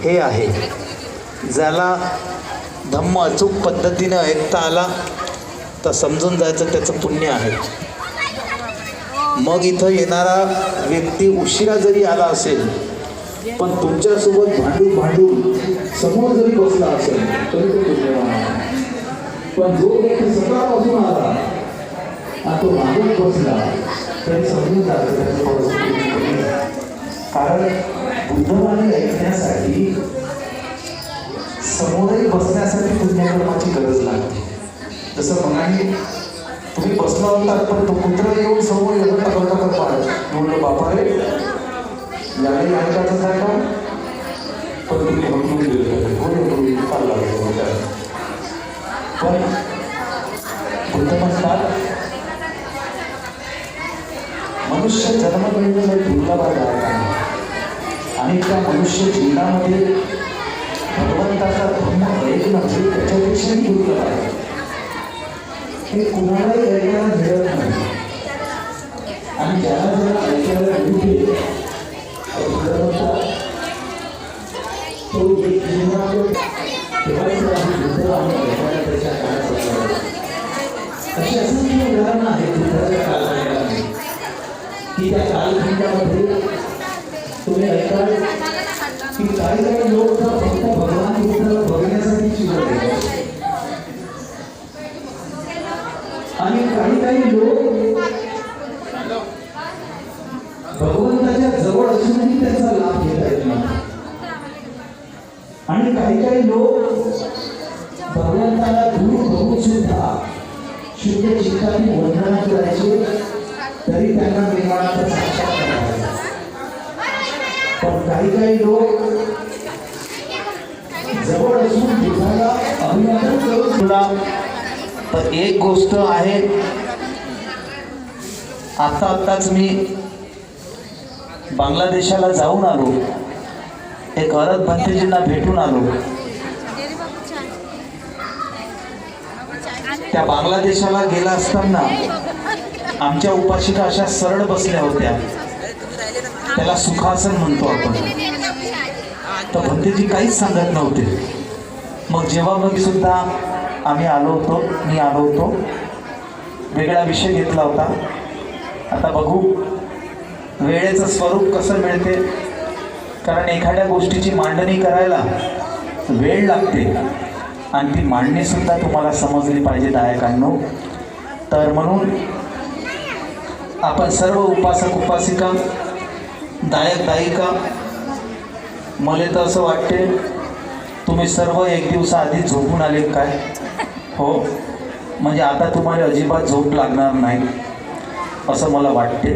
हे आहे. ज्याला धम्म अचूक पद्धतीने ऐकता आला तर समजून जायचं त्याचं पुण्य आहे. मग इथं येणारा व्यक्ती उशिरा जरी आला असेल पण तुमच्यासोबत भांडून समोर जरी बसला असेल तरी तो पुण्यवान आहे. पण जो व्यक्ती सकाळपासून आला आणि तो मागून बसला तरी समजून जायचं. कारण बुद्धवाणी ऐकण्यासाठी समोरही बसण्यासाठी पुण्यकर्माची गरज लागते. जसं मनाने तुम्ही बसला होता पण तो कुत्रा येऊन समोर येऊन टकर पाहिजे म्हणलं बापा रे याने ऐकायचं काय का पण तुम्ही हटून गेले चालला. पण बुद्ध म्हणतात मनुष्य जन्म मिळणं दुर्लभ आहे आणि त्या मनुष्य जीवनामध्ये भगवंताचा धर्म ऐकणं हे त्याच्यापेक्षाही दुर्लभ आहे. हे कुणालाही ऐकायला मिळत नाही आणि ज्याला ज्याला ऐकायला मिळते तो एक जीवनात अशी असंख्य उदाहरणं आहेत बुद्धाच्या कालखंडामध्ये की त्या कालखंडामध्ये तुम्ही ऐकाल की काही काही लोक फक्त भगवान बुद्धाला बघण्यासाठी चिवडले आणि काही लोक भगवंताच्या जवळ असूनही त्याचा लाभ घेता येत नाही आणि काही लोक भगवंताला दूर बघून सुद्धा शुद्ध चित्ताने वंदना करायचे तरी त्यांना निर्माणाचा साक्षात्कार करायचा. पण काही लोक जवळ असून बुद्धाला अभिवादन करून सुद्धा. तर एक गोष्ट आहे, आताच मी बांगलादेशाला जाऊन आलो, एक अरब भंतेजींना भेटून आलो. त्या बांगलादेशाला गेला असताना आमच्या उपासिका अशा सरळ बसल्या होत्या, त्याला सुखासन म्हणतो आपण. तर भंतेजी काहीच सांगत नव्हते. मग जेव्हा मग सुद्धा मी आलो होतो, वेगळा विषय घेतला होता. आता बघू वेळेचं स्वरूप कसं मिळते, कारण एखाद्या गोष्टीची मांडणी करायला वेळ लागते आणि ती मांडणी सुद्धा तुम्हाला समजली पाहिजे दायकांनो. तर म्हणून आपण सर्व उपासक उपासिका, दायक दायिका, मला तर असं वाटते तुम्ही सर्व एक दिवसाआधी झोपून आले काय? हो, म्हणजे आता तुम्हाला अजिबात झोप लागणार नाही असं मला वाटते.